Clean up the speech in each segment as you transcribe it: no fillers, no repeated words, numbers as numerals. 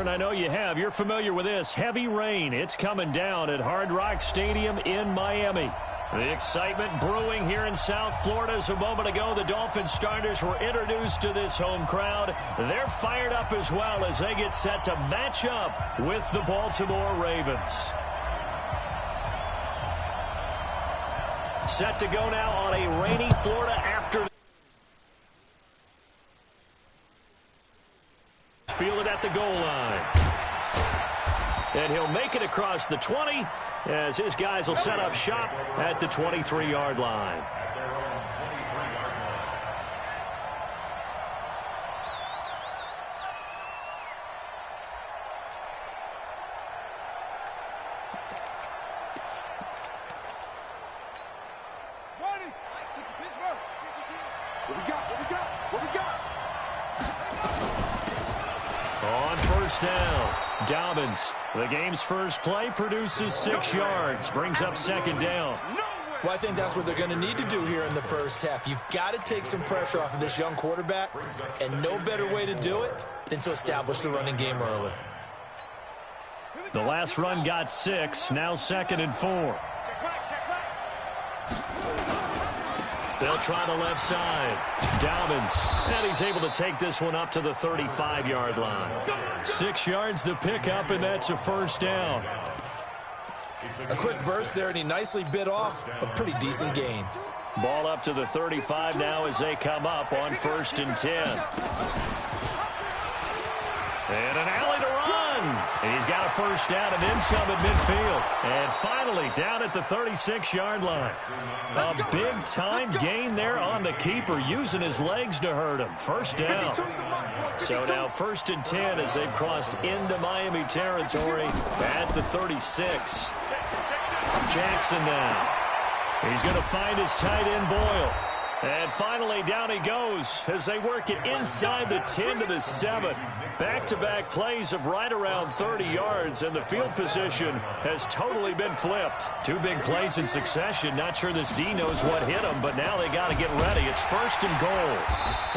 And I know you have. You're familiar with this. Heavy rain. It's coming down at Hard Rock Stadium in Miami. The excitement brewing here in South Florida. As a moment ago, the Dolphins starters were introduced to this home crowd. They're fired up as well as they get set to match up with the Baltimore Ravens. Set to go now on a rainy Florida afternoon. Fielded at the goal line. And he'll make it across the 20 as his guys will set up shop at the 23-yard line. On first down, Dobbins, the game's first play, produces 6 yards, brings up second down. Well, I think that's what they're going to need to do here in the first half. You've got to take some pressure off of this young quarterback, and no better way to do it than to establish the running game early. The last run got 6, now 2nd and 4. They'll try the left side. Dobbins, and he's able to take this one up to the 35-yard line. 6 yards the pickup, and that's a first down. A quick burst there, and he nicely bit off a pretty decent gain. Ball up to the 35 now as they come up on 1st and 10. And an alley to run. He's got a first down and then some at midfield. And finally down at the 36-yard line. A big-time gain there on the keeper, using his legs to hurt him. First down. So now 1st and 10 as they've crossed into Miami territory at the 36. Jackson now. He's going to find his tight end, Boyle. And finally, down he goes as they work it inside the 10 to the 7. Back-to-back plays of right around 30 yards, and the field position has totally been flipped. 2 big plays in succession. Not sure this D knows what hit him, but now they got to get ready. It's 1st and goal.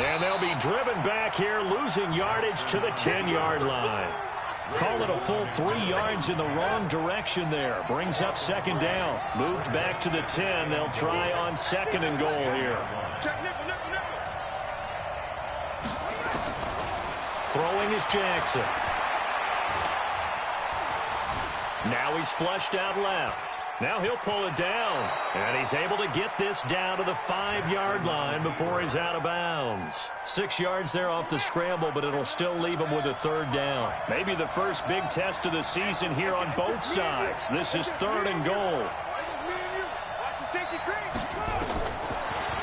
And they'll be driven back here, losing yardage to the 10-yard line. Call it a full 3 yards in the wrong direction there. Brings up second down. Moved back to the 10. They'll try on 2nd and goal here. Throwing is Jackson. Now he's flushed out left. Now he'll pull it down. And he's able to get this down to the 5-yard line before he's out of bounds. 6 yards there off the scramble, but it'll still leave him with a 3rd down. Maybe the first big test of the season here on both sides. This is 3rd and goal.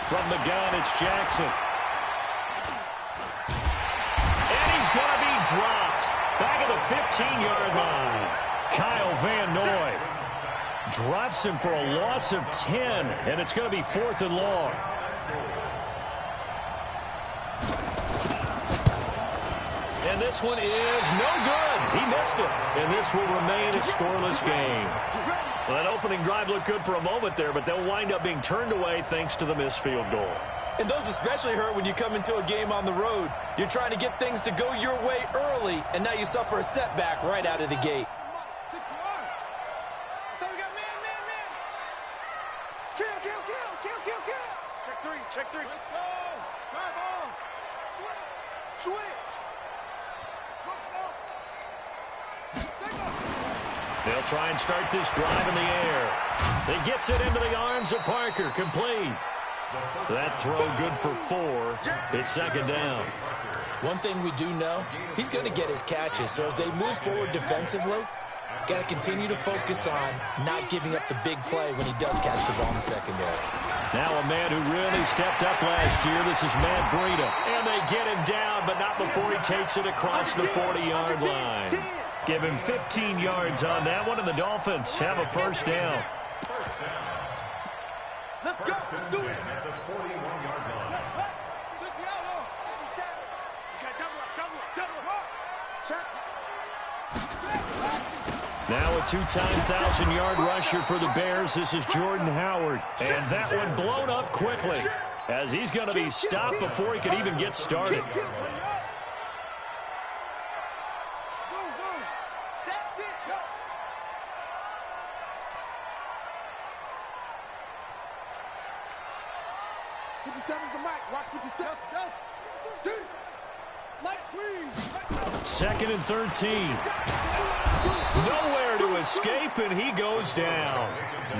From the gun, it's Jackson. And he's going to be dropped. Back at the 15-yard line. Kyle Van Noy drops him for a loss of 10, and it's going to be 4th and long. And this one is no good. He missed it, and this will remain a scoreless game. Well, that opening drive looked good for a moment there, but they'll wind up being turned away thanks to the missed field goal. And those especially hurt when you come into a game on the road. You're trying to get things to go your way early, and now you suffer a setback right out of the gate. Check 3. Let's go. Drive on. Switch. They'll try and start this drive in the air. He gets it into the arms of Parker. Complete. That throw good for 4. It's 2nd down. One thing we do know, he's going to get his catches. So as they move forward defensively, got to continue to focus on not giving up the big play when he does catch the ball in the secondary. Now a man who really stepped up last year. This is Matt Breida. And they get him down, but not before he takes it across the 40-yard line. Give him 15 yards on that one, and the Dolphins have a first down. Let's go. Let's do it. Now a 2-time 1,000-yard rusher for the Bears. This is Jordan Howard. And that one blown up quickly as he's going to be stopped before he could even get started. 57's the mic. Watch 57. Deep. Light squeeze. Second and 13. Nowhere to escape, and he goes down.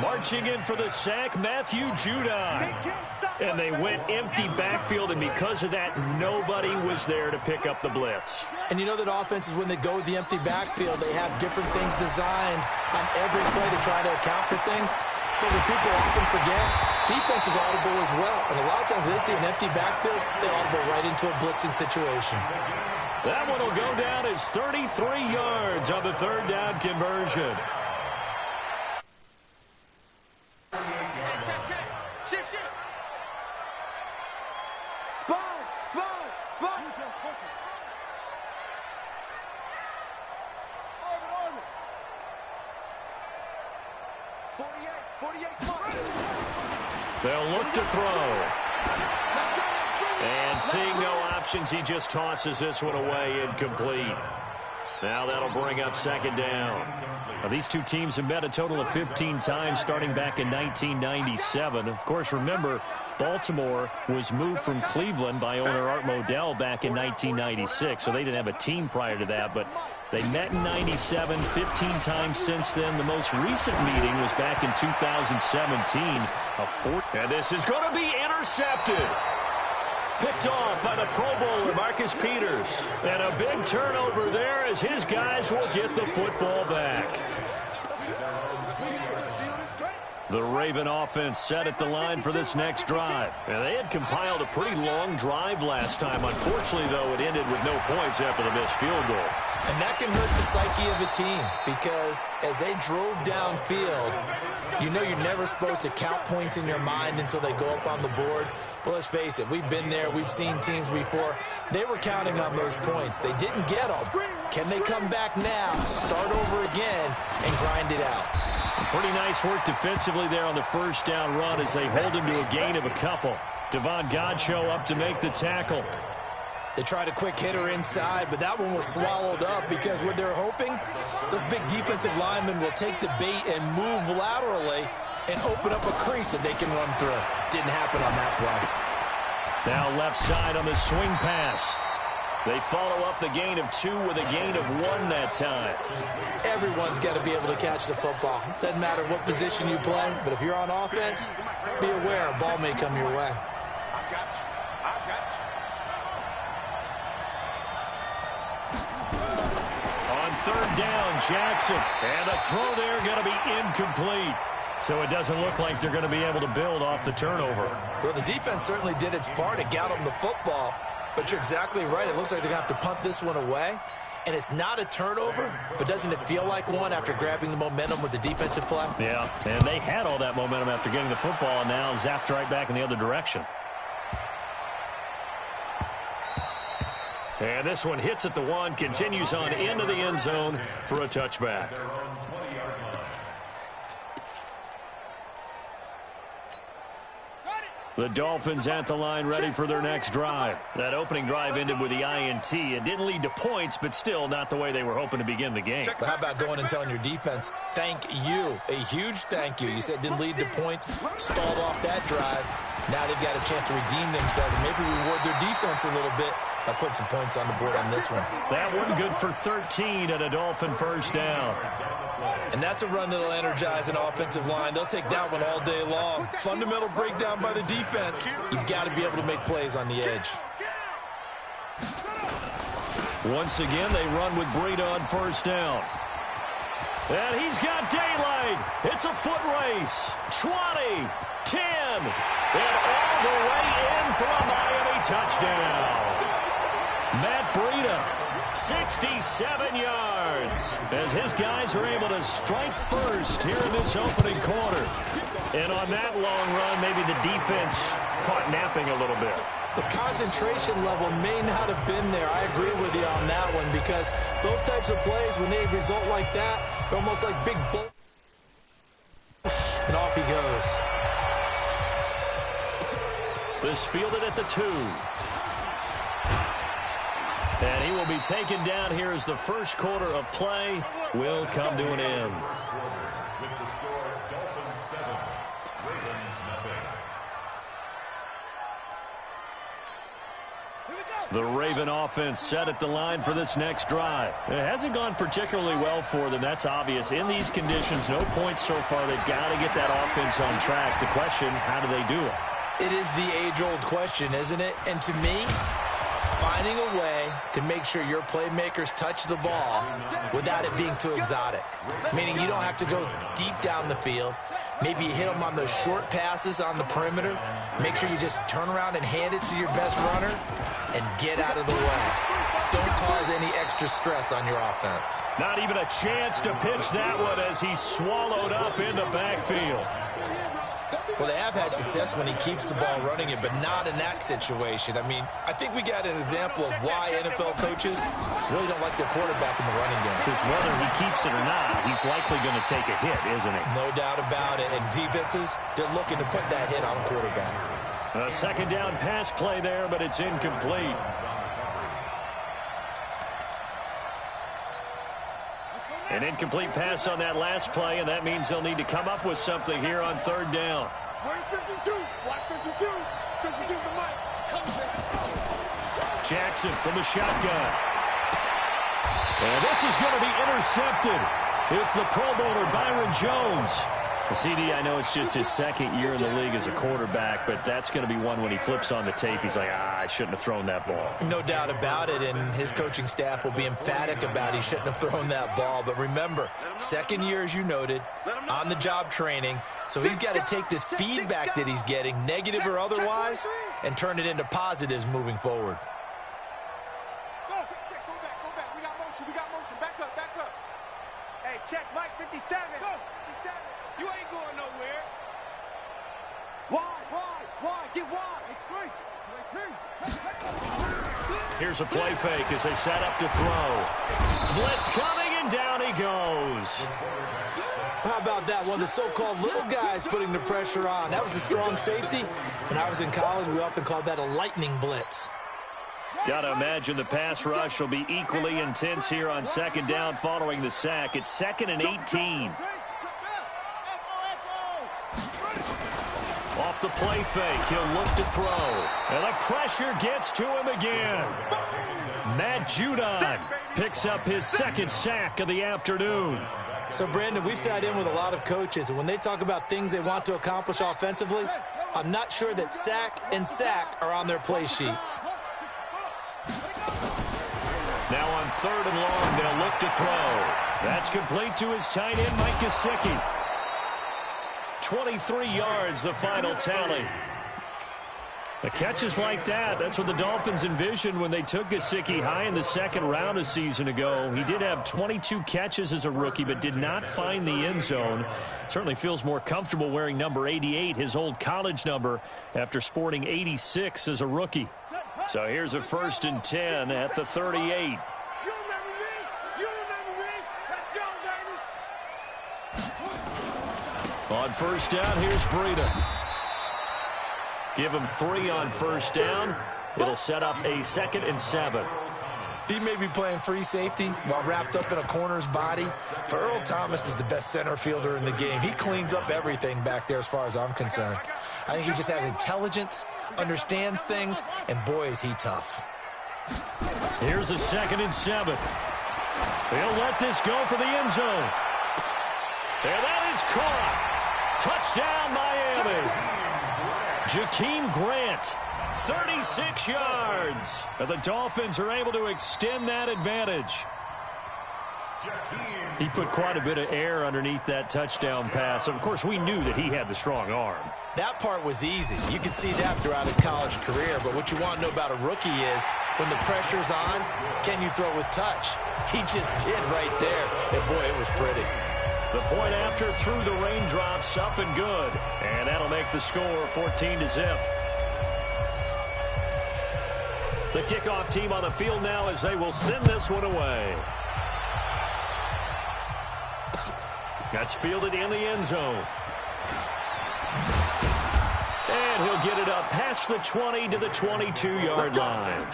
Marching in for the sack, Matthew Judon. And they went empty backfield, and because of that, nobody was there to pick up the blitz. And you know that offenses, when they go with the empty backfield, they have different things designed on every play to try to account for things. But what people often forget, defense is audible as well. And a lot of times they see an empty backfield, they audible right into a blitzing situation. That one will go down as 33 yards on the third down conversion. Shift. Spot. Orbit. 48. They'll look to throw. And seeing no options, he just tosses this one away incomplete. Now that'll bring up second down. Now, these two teams have met a total of 15 times starting back in 1997. Of course, remember, Baltimore was moved from Cleveland by owner Art Modell back in 1996, so they didn't have a team prior to that, but they met in 97, 15 times since then. The most recent meeting was back in 2017. And this is going to be intercepted. Picked off by the Pro Bowler, Marcus Peters. And a big turnover there as his guys will get the football back. The Raven offense set at the line for this next drive. And they had compiled a pretty long drive last time. Unfortunately, though, it ended with no points after the missed field goal. And that can hurt the psyche of a team because as they drove downfield, you know you're never supposed to count points in your mind until they go up on the board. But let's face it, we've been there. We've seen teams before. They were counting on those points. They didn't get them. Can they come back now, start over again, and grind it out? Pretty nice work defensively there on the first down run as they hold him to a gain of a couple. Devon Godchaux up to make the tackle. They tried a quick hitter inside, but that one was swallowed up because what they're hoping, those big defensive linemen will take the bait and move laterally and open up a crease that they can run through. Didn't happen on that play. Now left side on the swing pass. They follow up the gain of 2 with a gain of 1 that time. Everyone's got to be able to catch the football. Doesn't matter what position you play, but if you're on offense, be aware a ball may come your way. I got you. On third down, Jackson. And the throw there going to be incomplete. So it doesn't look like they're going to be able to build off the turnover. Well, the defense certainly did its part to get them the football. But you're exactly right. It looks like they're going to have to punt this one away. And it's not a turnover, but doesn't it feel like one after grabbing the momentum with the defensive play? Yeah, and they had all that momentum after getting the football, and now zapped right back in the other direction. And this one hits at the 1, continues on into the end zone for a touchback. The Dolphins at the line ready for their next drive. That opening drive ended with the INT. It didn't lead to points, but still not the way they were hoping to begin the game. But how about going and telling your defense, thank you, a huge thank you. You said it didn't lead to points, stalled off that drive. Now they've got a chance to redeem themselves and maybe reward their defense a little bit by putting some points on the board on this one. That one good for 13 and a Dolphin first down. And that's a run that'll energize an offensive line. They'll take that one all day long. Fundamental breakdown by the defense. You've got to be able to make plays on the edge. Once again, they run with Breida on first down. And he's got daylight. It's a foot race. 20, 10, and all the way in for a Miami touchdown. Matt Breida, 67 yards, as his guys are able to strike first here in this opening quarter. And on that long run, maybe the defense caught napping a little bit. The concentration level may not have been there. I agree with you on that one because those types of plays, when they result like that, they're almost like big bull. And off he goes. This fielded at the 2. And he will be taken down here as the first quarter of play will come to an end. The Raven offense set at the line for this next drive. It hasn't gone particularly well for them. That's obvious. In these conditions, no points so far. They've got to get that offense on track. The question, how do they do it? It is the age-old question, isn't it? And to me, finding a way to make sure your playmakers touch the ball without it being too exotic. Meaning you don't have to go deep down the field. Maybe you hit them on those short passes on the perimeter. Make sure you just turn around and hand it to your best runner and get out of the way. Don't cause any extra stress on your offense. Not even a chance to pitch that one as he's swallowed up in the backfield. Well, they have had success when he keeps the ball running it, but not in that situation. I mean, I think we got an example of why NFL coaches really don't like their quarterback in the running game. Because whether he keeps it or not, he's likely going to take a hit, isn't he? No doubt about it. And defenses, they're looking to put that hit on the quarterback. A second down pass play there, but it's incomplete. An incomplete pass on that last play, and that means they'll need to come up with something here on third down. Where's 52? Watch 52. 52's the mic. Jackson from the shotgun. And this is going to be intercepted. It's the Pro Bowler Byron Jones. The CD, I know it's just his second year in the league as a quarterback, but that's going to be one when he flips on the tape. He's like, I shouldn't have thrown that ball. No doubt about it, and his coaching staff will be emphatic about he shouldn't have thrown that ball. But remember, second year, as you noted, on-the-job training, so he's got to take this feedback that he's getting, negative or otherwise, and turn it into positives moving forward. Go back. We got motion. Back up. Hey, check Mike 57. Go. 57. You ain't going nowhere. Why? Get wide. It's free. Here's a play fake as they set up to throw. Blitz coming, and down he goes. How about that? One of the so-called little guys putting the pressure on. That was a strong safety. When I was in college, we often called that a lightning blitz. Got to imagine the pass rush will be equally intense here on second down following the sack. It's 2nd and 18. Off the play fake, he'll look to throw. And the pressure gets to him again. Matt Judon picks up his second sack of the afternoon. So, Brandon, we sat in with a lot of coaches, and when they talk about things they want to accomplish offensively, I'm not sure that sack and sack are on their play sheet. Now on 3rd and long, they'll look to throw. That's complete to his tight end, Mike Gesicki. 23 yards, the final tally. The catches like that, that's what the Dolphins envisioned when they took Gesicki high in the second round a season ago. He did have 22 catches as a rookie, but did not find the end zone. Certainly feels more comfortable wearing number 88, his old college number, after sporting 86 as a rookie. So here's a 1st and 10 at the 38. On first down, here's Breida. Give him 3 on first down. It'll set up a 2nd and 7. He may be playing free safety while wrapped up in a corner's body, but Earl Thomas is the best center fielder in the game. He cleans up everything back there as far as I'm concerned. I think he just has intelligence, understands things, and boy, is he tough. Here's a 2nd and 7. He'll let this go for the end zone. And that is caught. Touchdown, Miami. Jakeem Grant, 36 yards. And the Dolphins are able to extend that advantage. He put quite a bit of air underneath that touchdown pass. Of course, we knew that he had the strong arm. That part was easy. You could see that throughout his college career. But what you want to know about a rookie is when the pressure's on, can you throw with touch? He just did right there. And, boy, it was pretty. The point after through the raindrops, up and good. And that'll make the score 14-0. The kickoff team on the field now as they will send this one away. That's fielded in the end zone. And he'll get it up past the 20 to the 22-yard line.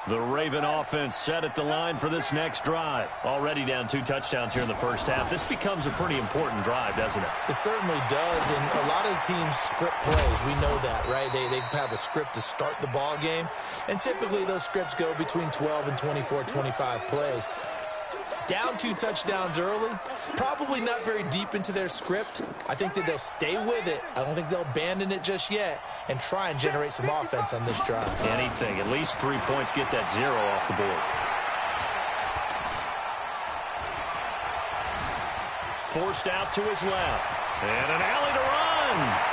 The Raven offense set at the line for this next drive. Already down 2 touchdowns here in the first half. This becomes a pretty important drive, doesn't it? It certainly does, and a lot of the teams script plays. We know that, right? They have a script to start the ball game, and typically those scripts go between 12 and 24, 25 plays. Down 2 touchdowns early, probably not very deep into their script. I think that they'll stay with it. I don't think they'll abandon it just yet and try and generate some offense on this drive. Anything, at least 3 points, get that 0 off the board. Forced out to his left. And an alley to run.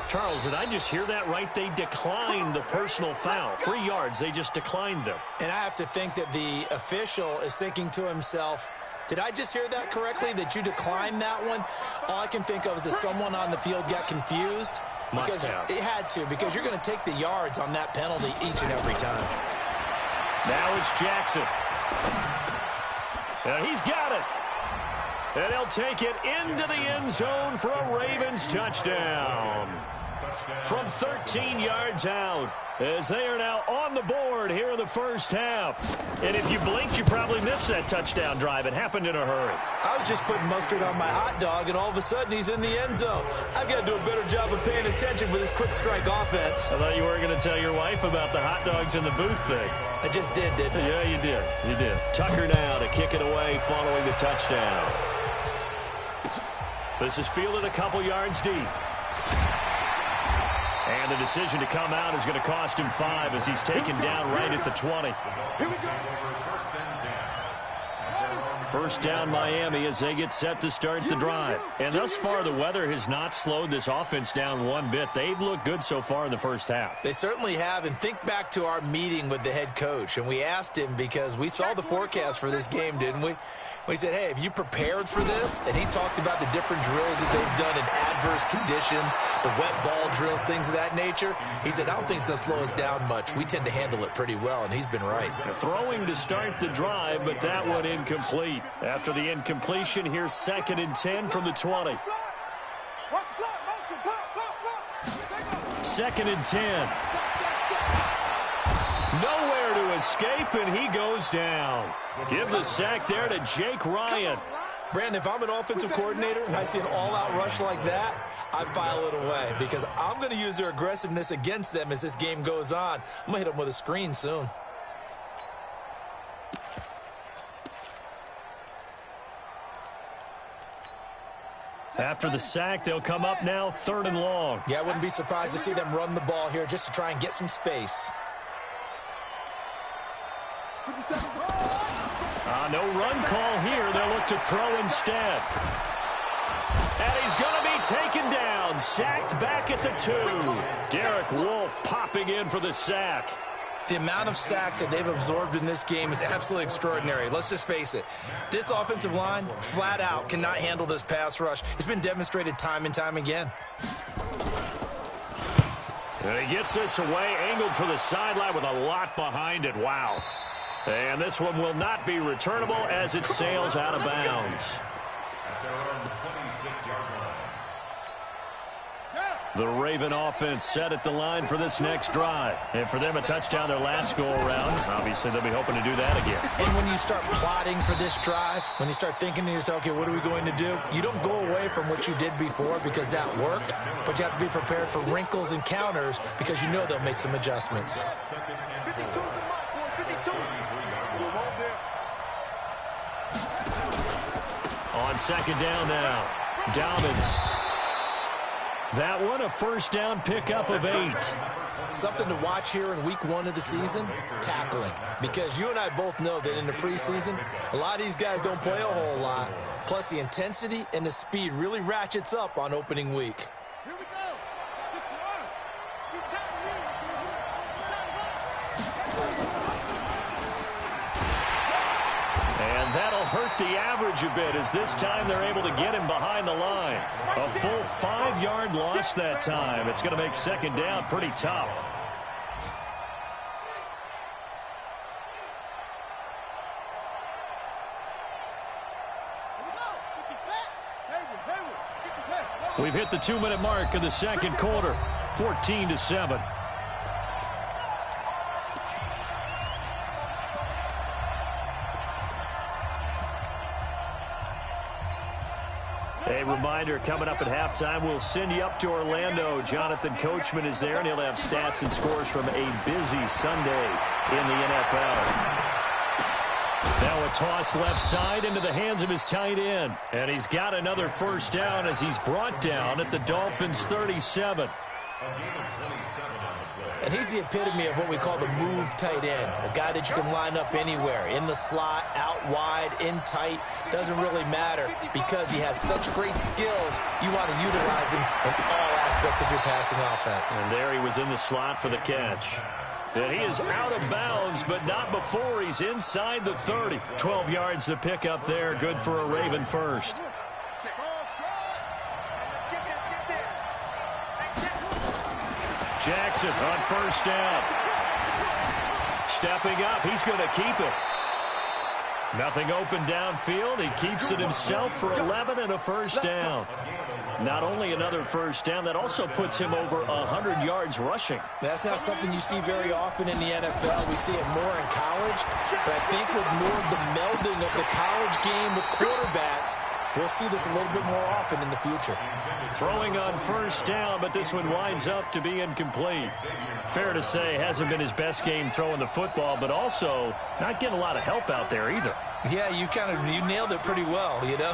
Charles, did I just hear that right? They declined the personal foul. 3 yards, they just declined them. And I have to think that the official is thinking to himself, did I just hear that correctly, that you declined that one? All I can think of is that someone on the field got confused. Because it had to, because you're going to take the yards on that penalty each and every time. Now it's Jackson. And he's got it. And he'll take it into the end zone for a Ravens touchdown. From 13 yards out, as they are now on the board here in the first half. And if you blinked, you probably missed that touchdown drive. It happened in a hurry. I was just putting mustard on my hot dog, and all of a sudden he's in the end zone. I've got to do a better job of paying attention with this quick strike offense. I thought you were going to tell your wife about the hot dogs in the booth thing. I just did, didn't I? Yeah, you did. You did. Tucker now to kick it away following the touchdown. This is fielded a couple yards deep. And the decision to come out is going to cost him 5 as he's taken down right at the 20. First down Miami as they get set to start the drive. And thus far, the weather has not slowed this offense down one bit. They've looked good so far in the first half. They certainly have. And think back to our meeting with the head coach. And we asked him because we saw the forecast for this game, didn't we? We said, hey, have you prepared for this? And he talked about the different drills that they've done in adverse conditions, the wet ball drills, things of that nature. He said, I don't think it's going to slow us down much. We tend to handle it pretty well, and he's been right. Throwing to start the drive, but that one incomplete. After the incompletion, here's 2nd and 10 from the 20. 2nd and 10. Nowhere to escape, and he goes down. Give the sack there to Jake Ryan. Brandon, if I'm an offensive coordinator and I see an all-out rush like that, I file it away because I'm going to use their aggressiveness against them as this game goes on. I'm going to hit them with a screen soon. After the sack, they'll come up now 3rd and long. Yeah, I wouldn't be surprised to see them run the ball here just to try and get some space. No run call here. They'll look to throw instead. And he's going to be taken down. Sacked back at the 2. Derek Wolfe popping in for the sack. The amount of sacks that they've absorbed in this game is absolutely extraordinary. Let's just face it. This offensive line, flat out, cannot handle this pass rush. It's been demonstrated time and time again. And he gets this away, angled for the sideline with a lot behind it. Wow. And this one will not be returnable as it sails out of bounds. The Raven offense set at the line for this next drive. And for them, a touchdown their last go-around. Obviously, they'll be hoping to do that again. And when you start plotting for this drive, when you start thinking to yourself, okay, what are we going to do? You don't go away from what you did before because that worked, but you have to be prepared for wrinkles and counters because you know they'll make some adjustments. On 2nd down now, Dobbins. That one, a first down pickup of 8. Something to watch here in week 1 of the season, tackling. Because you and I both know that in the preseason, a lot of these guys don't play a whole lot. Plus, the intensity and the speed really ratchets up on opening week. Here we go. 6-1. He's And that'll hurt the average a bit as this time they're able to get him behind the line. A full 5-yard loss that time. It's going to make 2nd down pretty tough. We've hit the 2-minute mark of the second quarter, 14-7. A reminder, coming up at halftime, we'll send you up to Orlando. Jonathan Coachman is there, and he'll have stats and scores from a busy Sunday in the NFL. Now a toss left side into the hands of his tight end. And he's got another first down as he's brought down at the Dolphins' 37. And he's the epitome of what we call the move tight end. A guy that you can line up anywhere. In the slot, out wide, in tight. Doesn't really matter because he has such great skills. You want to utilize him in all aspects of your passing offense. And there he was in the slot for the catch. And he is out of bounds, but not before he's inside the 30. 12 yards to pick up there. Good for a Raven first. Jackson on first down. Stepping up, he's going to keep it. Nothing open downfield. He keeps it himself for 11 and a first down. Not only another first down, that also puts him over 100 yards rushing. That's not something you see very often in the NFL. We see it more in college. But I think with more of the melding of the college game with quarterbacks, we'll see this a little bit more often in the future. Throwing on first down, but this one winds up to be incomplete. Fair to say, hasn't been his best game throwing the football, but also not getting a lot of help out there either. Yeah, you nailed it pretty well, you know.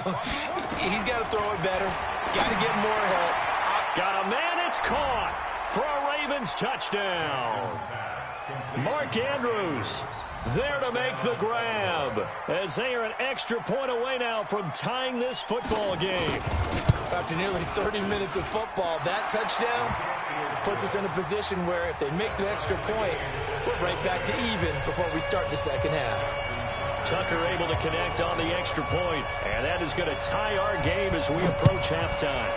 He's got to throw it better. Got to get more help. Got a man, it's caught for a Ravens touchdown. Mark Andrews there to make the grab as they are an extra point away now from tying this football game. After nearly 30 minutes of football, that touchdown puts us in a position where if they make the extra point, we're right back to even before we start the second half. Tucker able to connect on the extra point, and that is going to tie our game as we approach halftime.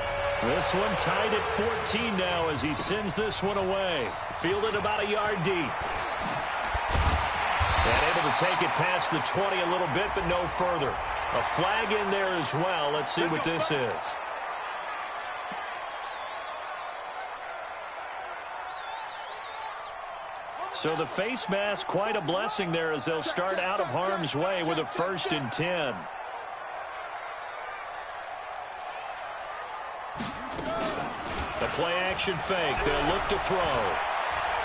This one tied at 14 now as he sends this one away. Fielded about a yard deep. And able to take it past the 20 a little bit, but no further. A flag in there as well. Let's see what this is. So the face mask, quite a blessing there as they'll start out of harm's way with a 1st and 10. The play action fake. They'll look to throw.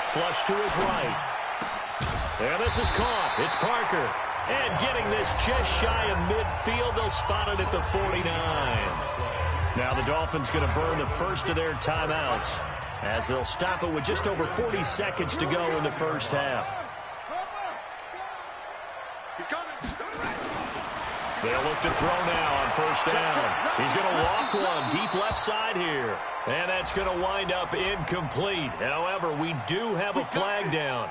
Flush to his right. And this is caught. It's Parker. And getting this just shy of midfield. They'll spot it at the 49. Now the Dolphins going to burn the first of their timeouts as they'll stop it with just over 40 seconds to go in the first half. They'll look to throw now on first down. He's going to walk one deep left side here. And that's going to wind up incomplete. However, we do have a flag down.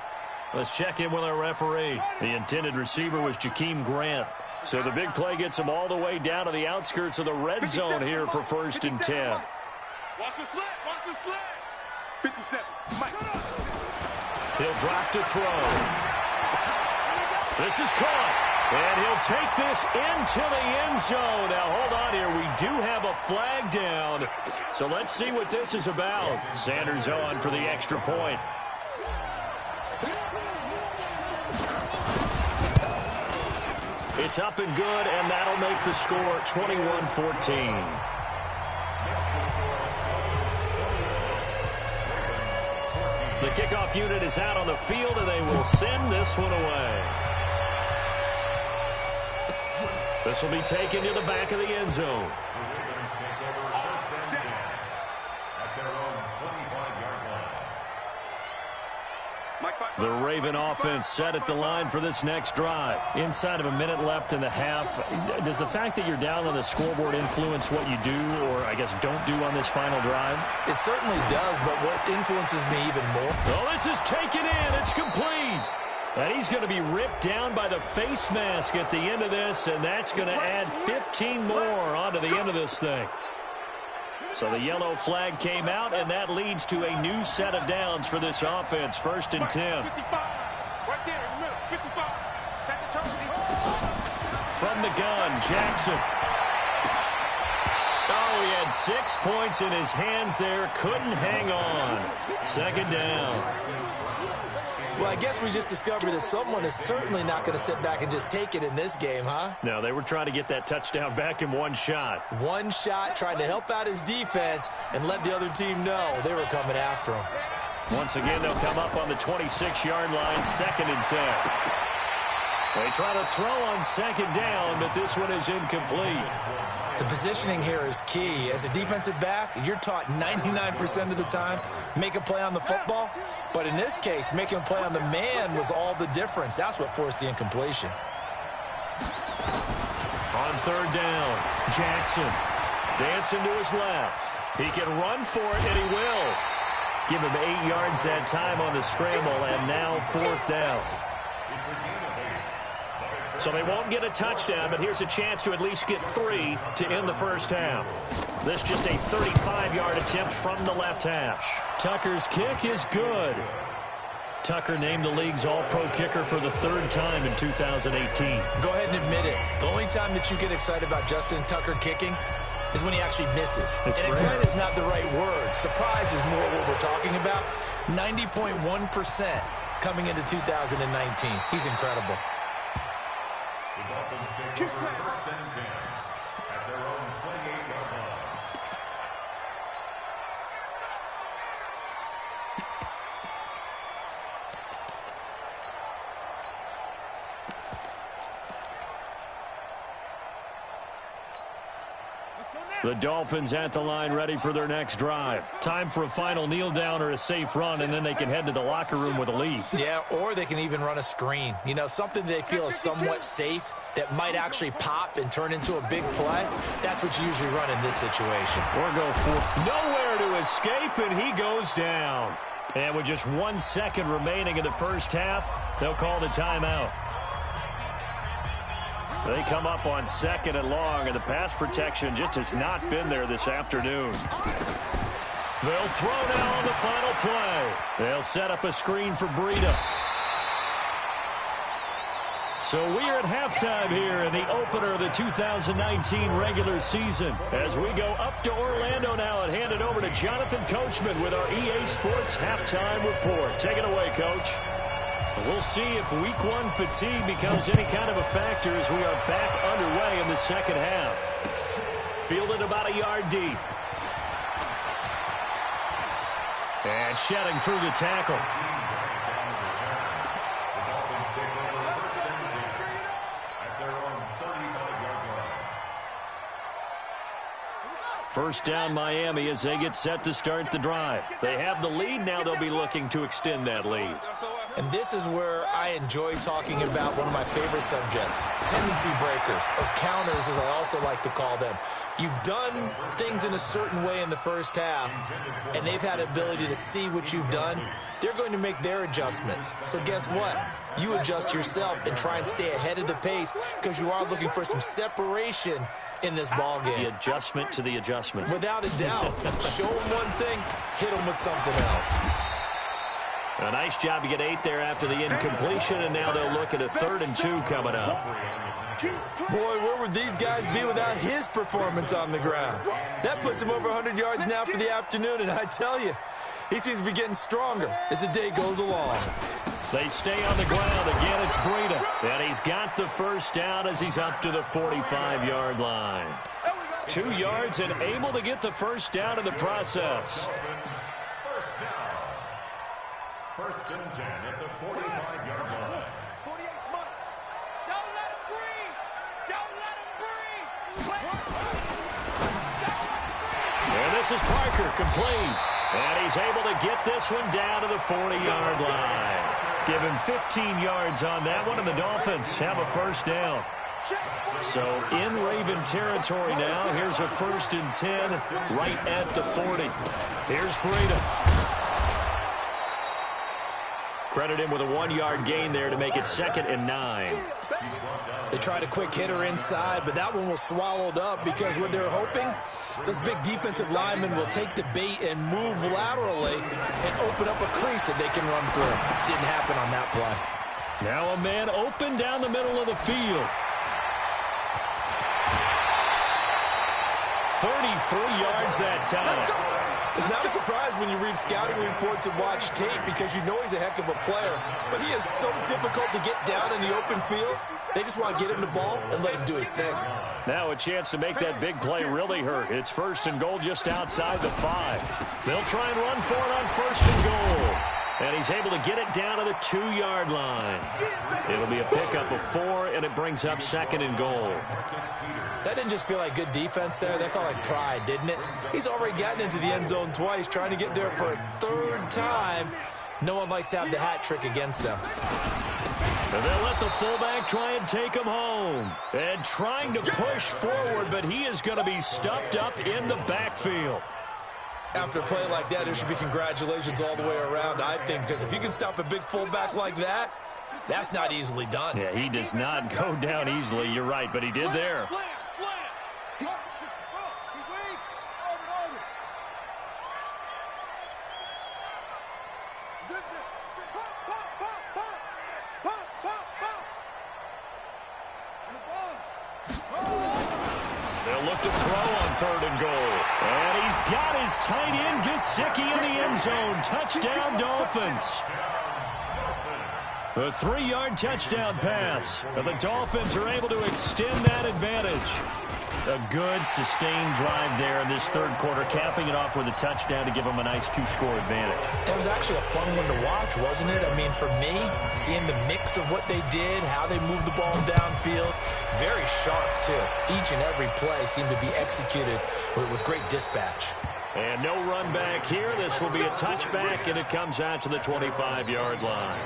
Let's check in with our referee. The intended receiver was Jakeem Grant. So the big play gets him all the way down to the outskirts of the red zone here for 1st and 10. Watch the slant. Watch the slant. 57. Mike. He'll drop to throw. This is caught. And he'll take this into the end zone. Now, hold on here. We do have a flag down. So let's see what this is about. Sanders on for the extra point. It's up and good, and that'll make the score 21-14. The kickoff unit is out on the field, and they will send this one away. This will be taken to the back of the end zone. The Raven offense set at the line for this next drive. Inside of a minute left in the half, does the fact that you're down on the scoreboard influence what you do or, I guess, don't do on this final drive? It certainly does, but what influences me even more? Oh, this is taken in. It's complete. And he's going to be ripped down by the face mask at the end of this, and that's going to add 15 more onto the end of this thing. So the yellow flag came out, and that leads to a new set of downs for this offense. 1st and 10. Right there in the middle. 55. Set the turn. From the gun, Jackson. Oh, he had had 6 points in his hands there. Couldn't hang on. Second down. Well, I guess we just discovered that someone is certainly not going to sit back and just take it in this game, huh? No, they were trying to get that touchdown back in one shot. One shot, trying to help out his defense and let the other team know they were coming after him. Once again, they'll come up on the 26-yard line, 2nd and 10. They try to throw on 2nd down, but this one is incomplete. The positioning here is key. As a defensive back, you're taught 99% of the time, make a play on the football. But in this case, making a play on the man was all the difference. That's what forced the incompletion. On 3rd down, Jackson dancing to his left. He can run for it, and he will. Give him 8 yards that time on the scramble, and now 4th down. So they won't get a touchdown, but here's a chance to at least get 3 to end the first half. This just a 35-yard attempt from the left hash. Tucker's kick is good. Tucker named the league's all-pro kicker for the 3rd time in 2018. Go ahead and admit it. The only time that you get excited about Justin Tucker kicking is when he actually misses. And excited is not the right word. Surprise is more what we're talking about. 90.1% coming into 2019. He's incredible. First and 10 at their own 28-yard line. The Dolphins at the line, ready for their next drive. Time for a final kneel down or a safe run, and then they can head to the locker room with a lead. Yeah, or they can even run a screen. You know, something they feel is somewhat safe that might actually pop and turn into a big play. That's what you usually run in this situation. Or go for nowhere to escape, and he goes down. And with just 1 second remaining in the first half, they'll call the timeout. They come up on 2nd and long, and the pass protection just has not been there this afternoon. They'll throw now on the final play. They'll set up a screen for Breida. So we're at halftime here in the opener of the 2019 regular season. As we go up to Orlando now and hand it over to Jonathan Coachman with our EA Sports Halftime Report. Take it away, Coach. We'll see if Week 1 fatigue becomes any kind of a factor as we are back underway in the second half. Fielded about a yard deep. And shedding through the tackle. First down Miami as they get set to start the drive. They have the lead now. They'll be looking to extend that lead. And this is where I enjoy talking about one of my favorite subjects, tendency breakers, or counters as I also like to call them. You've done things in a certain way in the first half, and they've had ability to see what you've done. They're going to make their adjustments. So guess what? You adjust yourself and try and stay ahead of the pace because you are looking for some separation in this ball game. The adjustment to the adjustment. Without a doubt. Show them one thing, hit them with something else. A nice job to get 8 there after the incompletion, and now they'll look at a 3rd and 2 coming up. Boy, where would these guys be without his performance on the ground? That puts him over 100 yards now for the afternoon, and I tell you, he seems to be getting stronger as the day goes along. They stay on the ground. Again, it's Breida. And he's got the first down as he's up to the 45-yard line. 2 yards and able to get the first down in the process. First and 10 at the 45-yard line. 48 months. Don't let him breathe. Don't let him breathe. And this is Parker, complete. And he's able to get this one down to the 40-yard line. Give him 15 yards on that one, and the Dolphins have a first down. So in Raven territory now. Here's a 1st and 10 right at the 40. Here's Breida. Credit him with a 1-yard gain there to make it 2nd and 9. They tried a quick hitter inside, but that one was swallowed up because what they're hoping, those big defensive linemen will take the bait and move laterally and open up a crease that they can run through. Didn't happen on that play. Now a man open down the middle of the field. 33 yards that time. It's not a surprise when you read scouting reports and watch tape because you know he's a heck of a player. But he is so difficult to get down in the open field. They just want to get him the ball and let him do his thing. Now a chance to make that big play really hurt. It's 1st and goal just outside the 5. They'll try and run for it on 1st and goal. And he's able to get it down to the 2-yard line. It'll be a pickup of 4, and it brings up 2nd and goal. That didn't just feel like good defense there. That felt like pride, didn't it? He's already gotten into the end zone twice, trying to get there for a 3rd time. No one likes to have the hat trick against them. And they'll let the fullback try and take him home. And trying to push forward, but he is going to be stuffed up in the backfield. After a play like that, there should be congratulations all the way around, I think, because if you can stop a big fullback like that, that's not easily done. Yeah, he does not go down easily. You're right, but he did there. Slam. He's weak. Over. Zip. Pop. They'll look to throw on 3rd and goal. And he's got his tight end, Gesicki, in the end zone. Touchdown, Dolphins. A 3-yard touchdown pass. And the Dolphins are able to extend that advantage. A good, sustained drive there in this 3rd quarter, capping it off with a touchdown to give them a nice 2-score advantage. It was actually a fun one to watch, wasn't it? I mean, for me, seeing the mix of what they did, how they moved the ball downfield, very sharp, too. Each and every play seemed to be executed with great dispatch. And no run back here. This will be a touchback, and it comes out to the 25-yard line.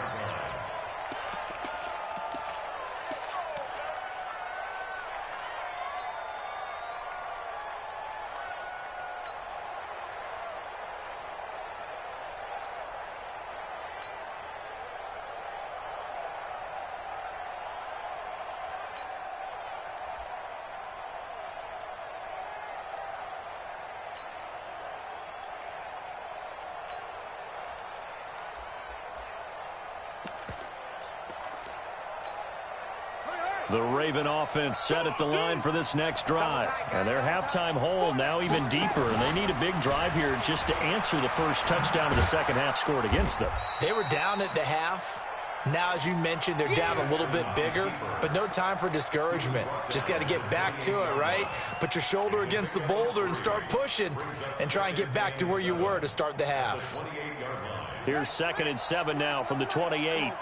The Raven offense set at the line for this next drive. And their halftime hole now even deeper. And they need a big drive here just to answer the first touchdown of the second half scored against them. They were down at the half. Now, as you mentioned, they're down a little bit bigger, but no time for discouragement. Just got to get back to it, right? Put your shoulder against the boulder and start pushing and try and get back to where you were to start the half. Here's 2nd and 7 now from the 28.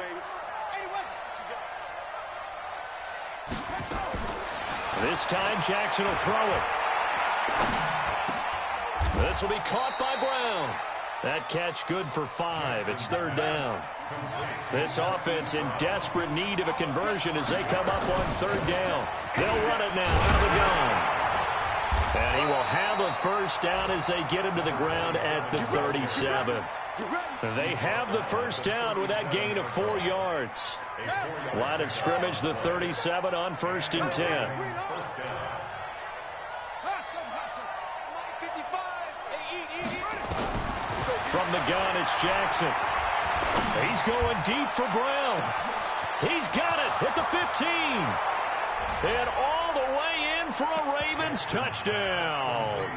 This time, Jackson will throw it. This will be caught by Brown. That catch good for 5. It's 3rd down. This offense in desperate need of a conversion as they come up on 3rd down. They'll run it now out of the gun. And he will have a 1st down as they get him to the ground at the 37. They have the 1st down with that gain of 4 yards. Line of scrimmage, the 37 on 1st and 10. From the gun, it's Jackson. He's going deep for Brown. He's got it at the 15. And all the way in for a Ravens touchdown.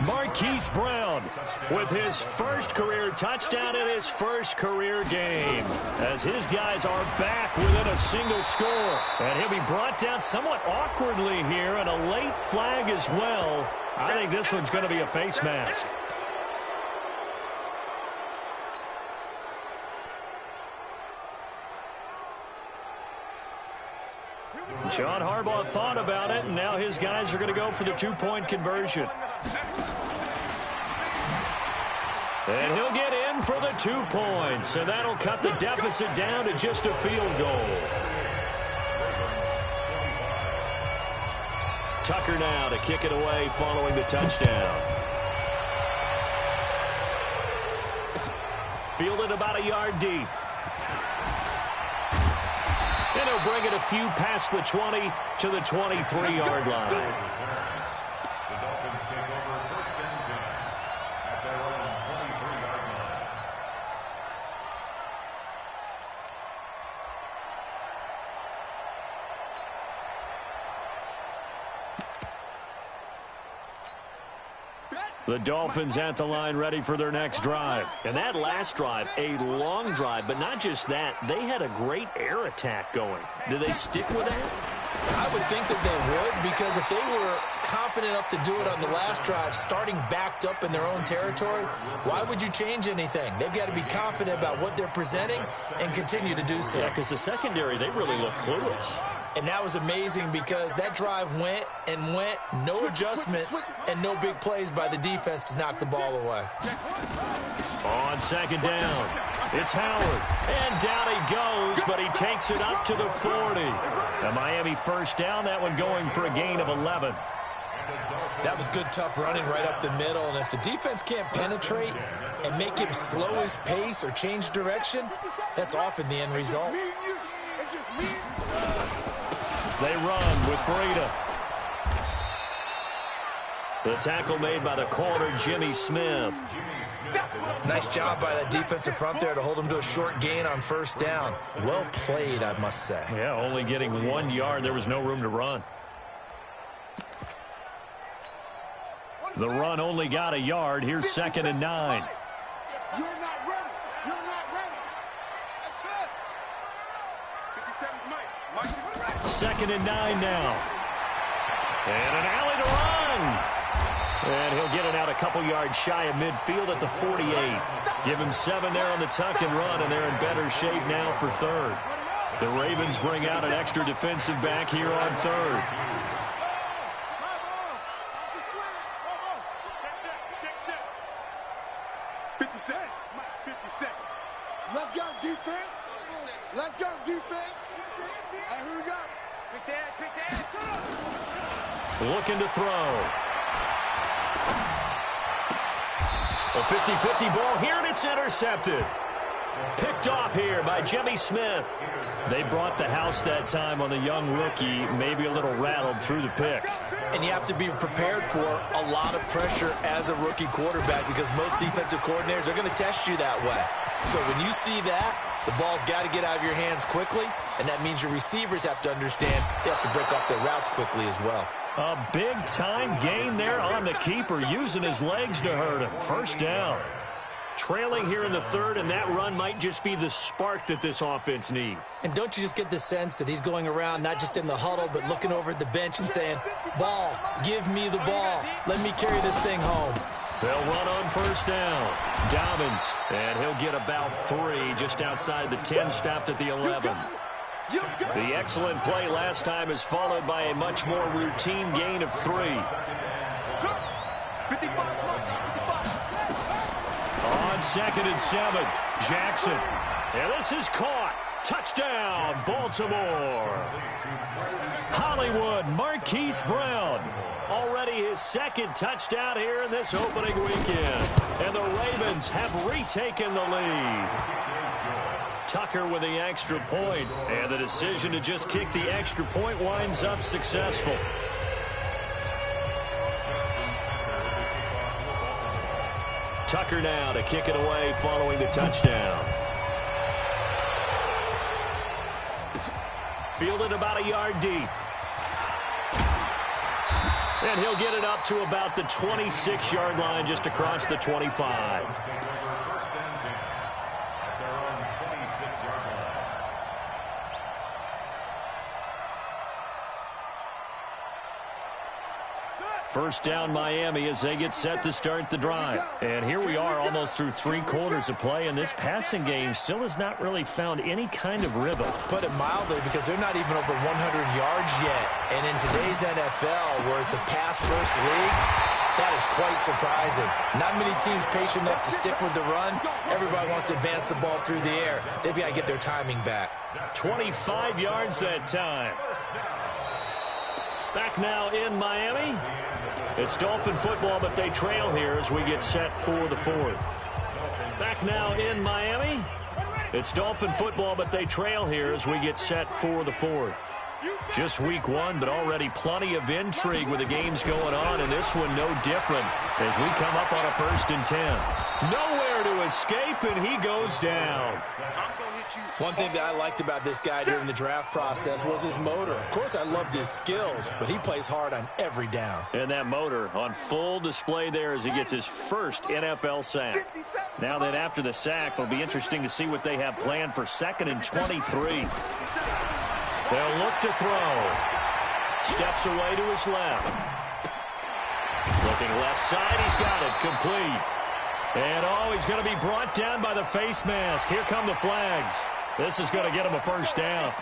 Marquise Brown with his first career touchdown in his first career game, as his guys are back within a single score. And he'll be brought down somewhat awkwardly here, and a late flag as well. I think this one's going to be a face mask. John Harbaugh thought about it, and now his guys are going to go for the 2-point conversion. And he'll get in for the 2 points, and that'll cut the deficit down to just a field goal. Tucker now to kick it away following the touchdown. Fielded about a yard deep. And he'll bring it a few past the 20 to the 23-yard line. The Dolphins take over 1st and 10 at their own 23-yard line. The Dolphins at the line ready for their next drive. And that last drive, a long drive, but not just that, they had a great air attack going. Do they stick with that? I would think that they would, because if they were confident enough to do it on the last drive, starting backed up in their own territory, why would you change anything? They've got to be confident about what they're presenting and continue to do so. Yeah, because the secondary, they really look clueless. And that was amazing because that drive went and went, no adjustments, and no big plays by the defense to knock the ball away. On second down, it's Howard. And down he goes, but he takes it up to the 40. A Miami first down, that one going for a gain of 11. That was good, tough running right up the middle. And if the defense can't penetrate and make him slow his pace or change direction, that's often the end result. They run with Breida. The tackle made by the corner, Jimmy Smith. Nice job by that defensive front there to hold him to a short gain on first down. Well played, I must say. Yeah, only getting 1 yard. There was no room to run. The run only got a yard. Here's 2nd and 9. You're not ready. You're not ready. That's it. 57's Mike. 2nd and 9 now. And an alley to run. And he'll get it out a couple yards shy of midfield at the 48. Give him 7 there on the tuck and run, and they're in better shape now for 3rd. The Ravens bring out an extra defensive back here on 3rd. Let's go, defense. Let's go, defense. And here we go. Pick that. Looking to throw. A 50-50 ball here, and it's intercepted. Picked off here by Jimmy Smith. They brought the house that time on the young rookie, maybe a little rattled through the pick. And you have to be prepared for a lot of pressure as a rookie quarterback because most defensive coordinators are going to test you that way. So when you see that, the ball's got to get out of your hands quickly, and that means your receivers have to understand they have to break off their routes quickly as well. A big-time gain there on the keeper, using his legs to hurt him. First down. Trailing here in the 3rd, and that run might just be the spark that this offense needs. And don't you just get the sense that he's going around not just in the huddle, but looking over at the bench and saying, ball, give me the ball. Let me carry this thing home. They'll run on first down. Dobbins, and he'll get about 3 just outside the 10, stopped at the 11. The excellent play last time is followed by a much more routine gain of 3. On 2nd and 7, Jackson. And this is caught. Touchdown, Baltimore. Hollywood, Marquise Brown. Already his 2nd touchdown here in this opening weekend. And the Ravens have retaken the lead. Tucker with the extra point, and the decision to just kick the extra point winds up successful. Tucker now to kick it away following the touchdown. Fielded about a yard deep. And he'll get it up to about the 26-yard line, just across the 25. First down, Miami, as they get set to start the drive. And here we are almost through 3 quarters of play, and this passing game still has not really found any kind of rhythm. Put it mildly, because they're not even over 100 yards yet. And in today's NFL, where it's a pass-first league, that is quite surprising. Not many teams patient enough to stick with the run. Everybody wants to advance the ball through the air. They've got to get their timing back. 25 yards that time. Back now in Miami. It's Dolphin football, but they trail here as we get set for the 4th. Back now in Miami. It's Dolphin football, but they trail here as we get set for the 4th. Just week 1, but already plenty of intrigue with the games going on, and this one no different as we come up on a 1st and 10. Nowhere to escape, and he goes down. One thing that I liked about this guy during the draft process was his motor. Of course, I loved his skills, but he plays hard on every down. And that motor on full display there as he gets his first NFL sack. Now then, after the sack, it'll be interesting to see what they have planned for 2nd and 23. They'll look to throw. Steps away to his left. Looking left side, he's got it, complete. And he's going to be brought down by the face mask. Here come the flags. This is going to get him a 1st down.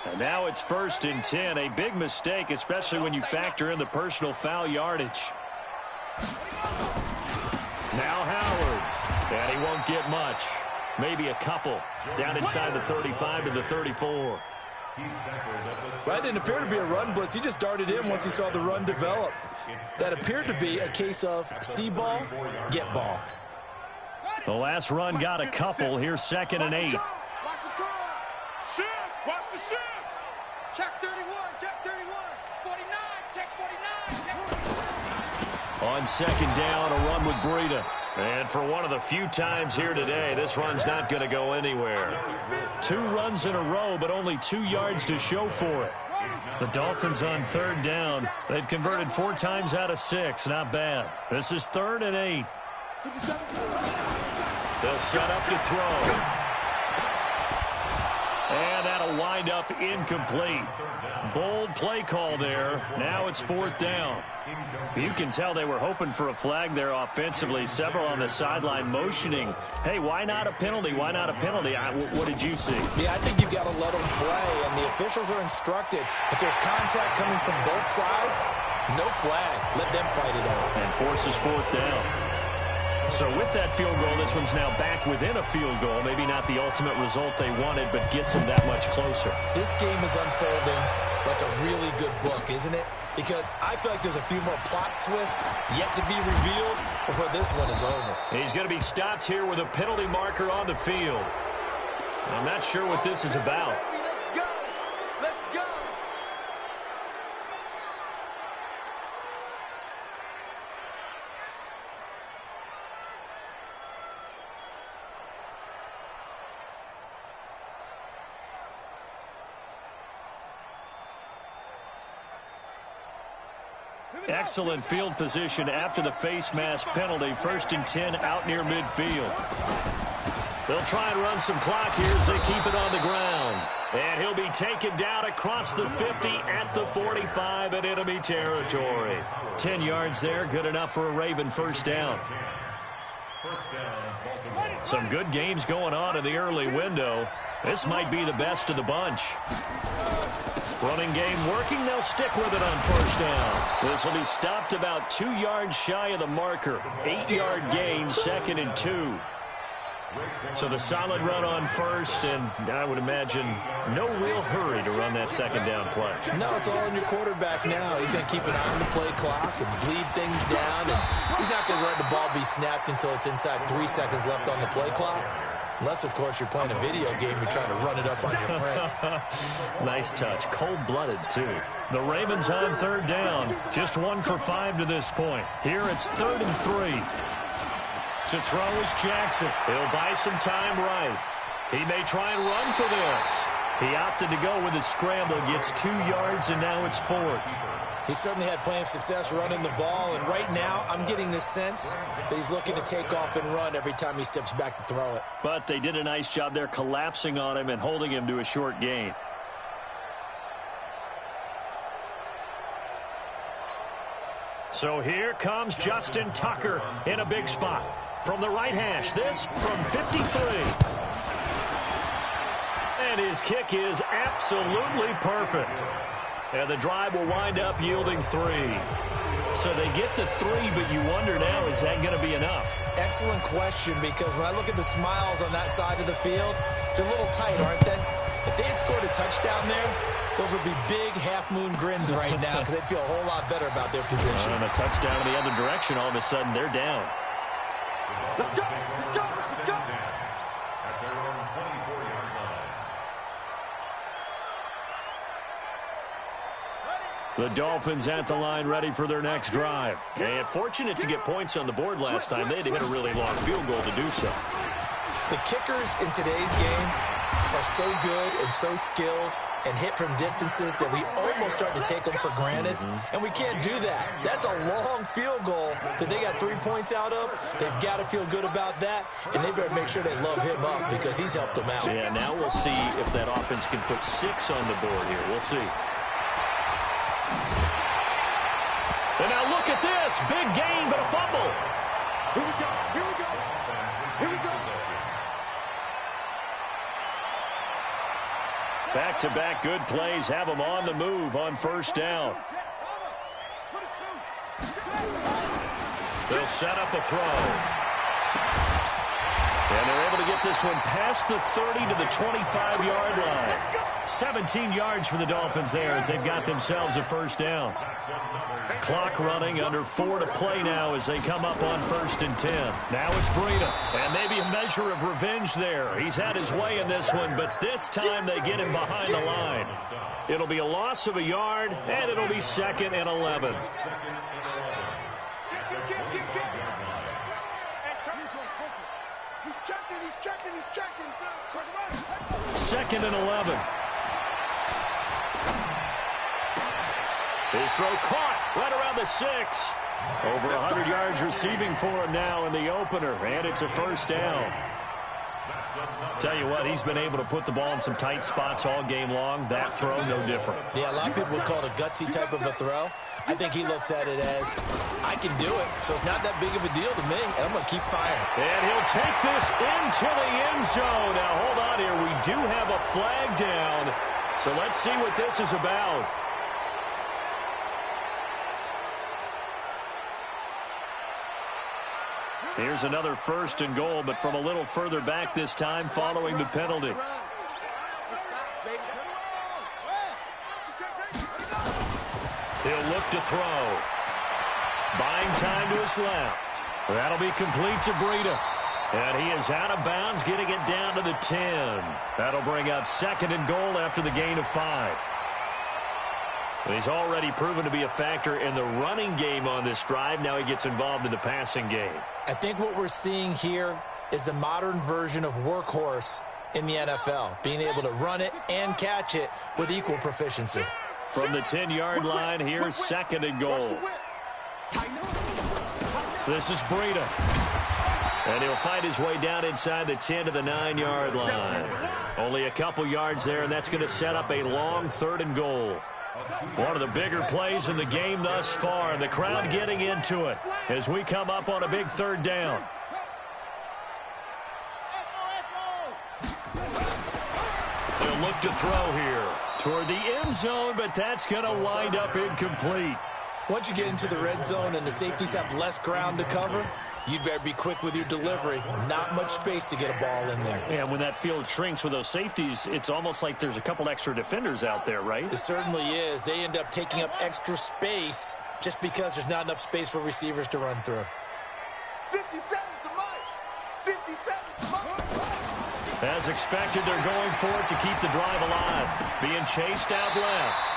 And now it's 1st and 10. A big mistake, especially when you factor in the personal foul yardage. Now Howard. And he won't get much. Maybe a couple. Down inside the 35 to the 34. That didn't appear to be a run blitz. He just darted in once he saw the run develop. That appeared to be a case of see ball, get ball. The last run got a couple. Here's 2nd and 8. Watch the curl. Shift. Watch the shift. Check 31. Check 31. 49. Check 49. Check 49. On 2nd down, a run with Breida. And for one of the few times here today, this run's not going to go anywhere. 2 runs in a row, but only 2 yards to show for it. The Dolphins on 3rd down. They've converted 4 times out of 6. Not bad. This is 3rd and 8. They'll set up to throw. And that'll wind up incomplete. Bold play call there. Now it's 4th down. You can tell they were hoping for a flag there offensively. Several on the sideline motioning. Hey, why not a penalty? Why not a penalty? What did you see? Yeah, I think you've got to let them play, and the officials are instructed. If there's contact coming from both sides, no flag. Let them fight it out. And forces 4th down. So with that field goal, this one's now back within a field goal. Maybe not the ultimate result they wanted, but gets them that much closer. This game is unfolding like a really good book, isn't it? Because I feel like there's a few more plot twists yet to be revealed before this one is over. He's going to be stopped here with a penalty marker on the field. I'm not sure what this is about. Let's go. Let's go. Excellent field position after the face mask penalty. 1st and 10 out near midfield. They'll try and run some clock here as they keep it on the ground. And he'll be taken down across the 50 at the 45 in enemy territory. 10 yards there, good enough for a Raven 1st down. Some good games going on in the early window. This might be the best of the bunch. Running game working. They'll stick with it on 1st down. This will be stopped about 2 yards shy of the marker. 8-yard gain, 2nd and 2. So the solid run on 1st, and I would imagine no real hurry to run that 2nd down play. No, it's all in your quarterback now. He's going to keep an eye on the play clock and bleed things down, and he's not going to let the ball be snapped until it's inside 3 seconds left on the play clock. Unless, of course, you're playing a video game, you're trying to run it up on your friend. Nice touch. Cold-blooded, too. The Ravens on 3rd down. Just 1 for 5 to this point. Here it's 3rd and 3. To throw is Jackson. He'll buy some time right. He may try and run for this. He opted to go with a scramble. Gets 2 yards, and now it's 4th. He certainly had plenty of success running the ball, and right now I'm getting the sense that he's looking to take off and run every time he steps back to throw it. But they did a nice job there collapsing on him and holding him to a short gain. So here comes Justin Tucker in a big spot. From the right hash, this from 53. And his kick is absolutely perfect. And the drive will wind up yielding 3. So they get the 3, but you wonder now, is that going to be enough? Excellent question, because when I look at the smiles on that side of the field, they're a little tight, aren't they? If they had scored a touchdown there, those would be big half-moon grins right now because they'd feel a whole lot better about their position. And a touchdown in the other direction, all of a sudden they're down. Let's go. Let's go. Let's go. The Dolphins at the line ready for their next drive. And fortunate to get points on the board last time. They had to hit a really long field goal to do so. The kickers in today's game are so good and so skilled and hit from distances that we almost start to take them for granted. And we can't do that. That's a long field goal that they got 3 points out of. They've got to feel good about that, and they better make sure they love him up because he's helped them out. Yeah, now we'll see if that offense can put 6 on the board here. We'll see. And now look at this. Big gain, but a fumble. Here we go. Here we go. Here we go. Back-to-back good plays have them on the move on first down. They'll set up a throw. And they're able to get this one past the 30 to the 25-yard line. 17 yards for the Dolphins there as they've got themselves a first down. Clock running, under 4 to play now as they come up on 1st and 10. Now it's Breida, and maybe a measure of revenge there. He's had his way in this one, but this time they get him behind the line. It'll be a loss of a yard, and it'll be 2nd and 11. He's checking. 2nd and 11. His throw caught right around the 6. Over 100 yards receiving for him now in the opener, and it's a first down. Tell you what, he's been able to put the ball in some tight spots all game long. That throw, no different. Yeah, a lot of people would call it a gutsy type of a throw. I think he looks at it as, I can do it, so it's not that big of a deal to me, and I'm going to keep firing. And he'll take this into the end zone. Now, hold on here. We do have a flag down, so let's see what this is about. Here's another 1st and goal, but from a little further back this time following the penalty. He'll look to throw. Buying time to his left. That'll be complete to Breida. And he is out of bounds, getting it down to the 10. That'll bring up 2nd and goal after the gain of 5. He's already proven to be a factor in the running game on this drive. Now he gets involved in the passing game. I think what we're seeing here is the modern version of workhorse in the NFL, being able to run it and catch it with equal proficiency. From the 10-yard line, here's 2nd and goal. This is Breida. And he'll find his way down inside the 10 to the 9-yard line. Only a couple yards there, and that's going to set up a long 3rd and goal. One of the bigger plays in the game thus far, and the crowd getting into it as we come up on a big 3rd down. They'll look to throw here toward the end zone, but that's going to wind up incomplete. Once you get into the red zone and the safeties have less ground to cover, you'd better be quick with your delivery. Not much space to get a ball in there. Yeah, when that field shrinks with those safeties, it's almost like there's a couple extra defenders out there, right? It certainly is. They end up taking up extra space just because there's not enough space for receivers to run through. 57 to Mike. 57 to Mike. As expected, they're going for it to keep the drive alive. Being chased out left.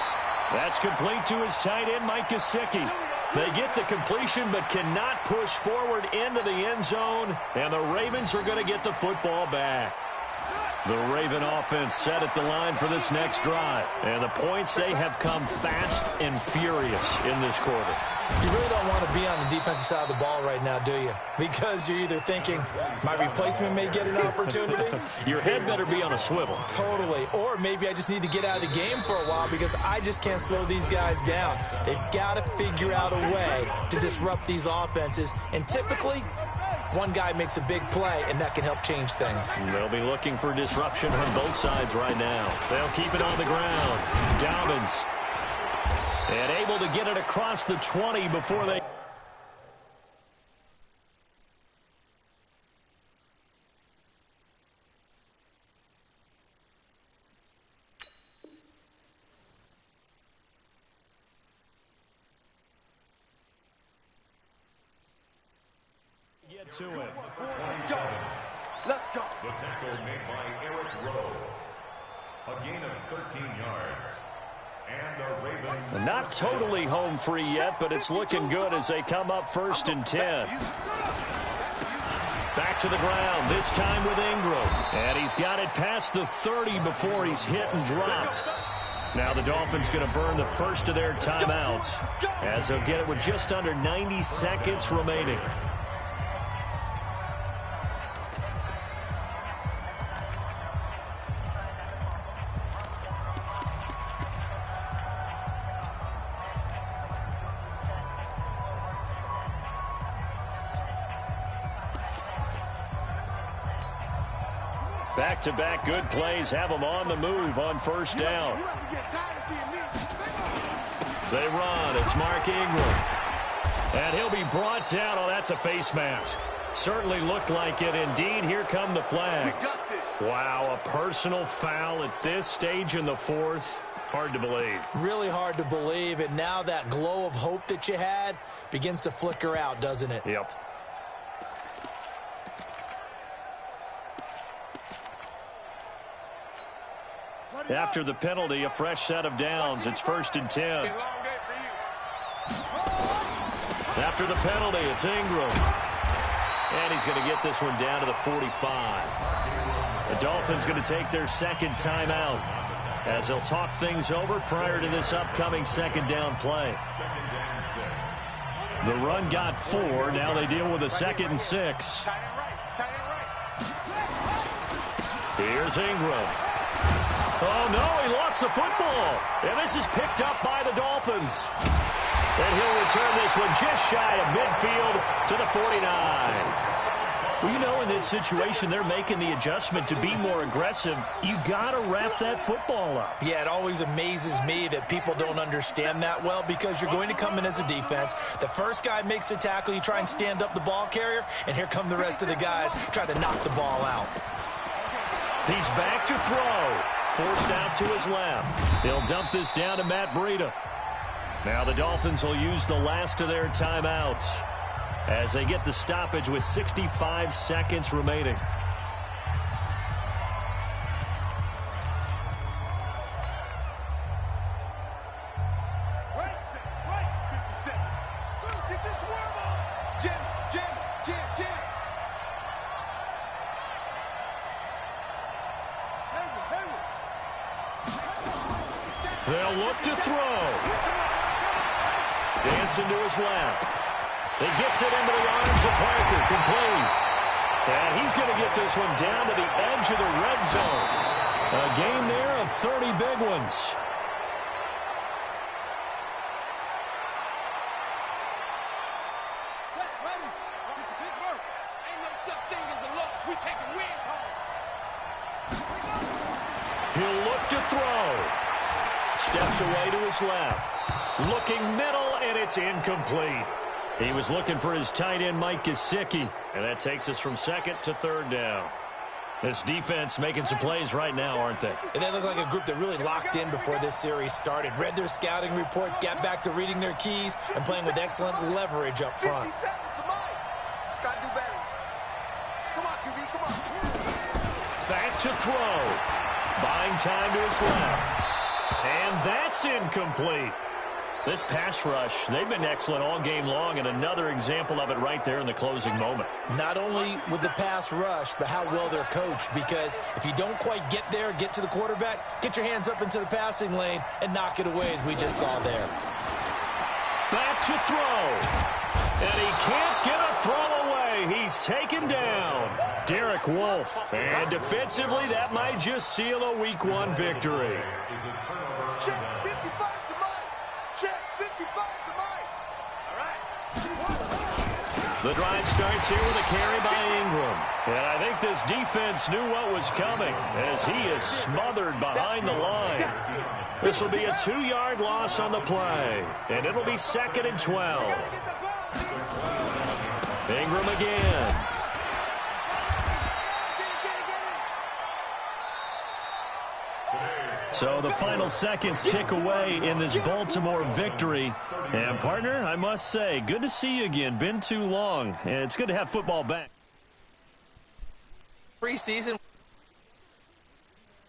That's complete to his tight end, Mike Gesicki. They get the completion but cannot push forward into the end zone, and the Ravens are going to get the football back. The Raven offense set at the line for this next drive, and the points, they have come fast and furious in this quarter. You really don't want to be on the defensive side of the ball right now, do you? Because you're either thinking, my replacement may get an opportunity. Your head better be on a swivel. Totally. Or maybe I just need to get out of the game for a while because I just can't slow these guys down. They've got to figure out a way to disrupt these offenses. And typically, one guy makes a big play, and that can help change things. They'll be looking for disruption on both sides right now. They'll keep it on the ground. Dobbins. And able to get it across the 20 before they... get to it. Let's go. The tackle made by Eric Rowe. A gain of 13 yards. And the Ravens Not totally home free yet, but it's looking good as they come up 1st and 10. Back to the ground, this time with Ingram. And he's got it past the 30 before he's hit and dropped. Now the Dolphins going to burn the first of their timeouts as they'll get it with just under 90 seconds remaining. Back-to-back good plays have them on the move on 1st down. They run. It's Mark Ingram. And he'll be brought down. Oh, that's a face mask. Certainly looked like it. Indeed, here come the flags. Wow, a personal foul at this stage in the 4th. Hard to believe. Really hard to believe. And now that glow of hope that you had begins to flicker out, doesn't it? Yep. After the penalty, a fresh set of downs. It's 1st and 10. After the penalty, it's Ingram. And he's going to get this one down to the 45. The Dolphins going to take their second timeout as they'll talk things over prior to this upcoming 2nd down play. The run got 4. Now they deal with a 2nd and 6. Here's Ingram. Oh, no, he lost the football. And this is picked up by the Dolphins. And he'll return this one just shy of midfield to the 49. Well, you know, in this situation, they're making the adjustment to be more aggressive. You got to wrap that football up. Yeah, it always amazes me that people don't understand that well because you're going to come in as a defense. The first guy makes the tackle, you try and stand up the ball carrier, and here come the rest of the guys trying to knock the ball out. He's back to throw. Forced out to his left. They'll dump this down to Matt Breida. Now the Dolphins will use the last of their timeouts as they get the stoppage with 65 seconds remaining. They'll look to throw. Dancing to his left. He gets it into the arms of Parker. Complete. And he's going to get this one down to the edge of the red zone. A gain there of 30 big ones. He'll look to throw. Steps away to his left. Looking middle, and it's incomplete. He was looking for his tight end, Mike Gesicki, and that takes us from 2nd to 3rd down. This defense making some plays right now, aren't they? And they look like a group that really locked in before this series started. Read their scouting reports, got back to reading their keys, and playing with excellent leverage up front. Got to do better. Come on, QB, come on. Back to throw. Buying time to his left. And that's incomplete. This pass rush, they've been excellent all game long, and another example of it right there in the closing moment. Not only with the pass rush, but how well they're coached, because if you don't quite get there, get to the quarterback, get your hands up into the passing lane and knock it away, as we just saw there. Back to throw. And he can't get a throw away. He's taken down. Derek Wolfe. And defensively, that might just seal a Week 1 victory. Check 55 to Mike. Check 55 to Mike. All right. The drive starts here with a carry by Ingram. And I think this defense knew what was coming as he is smothered behind the line. This will be a 2-yard loss on the play. And it'll be 2nd and 12. Ingram again. So the final seconds tick away in this Baltimore victory. And, partner, I must say, good to see you again. Been too long. And it's good to have football back. Preseason.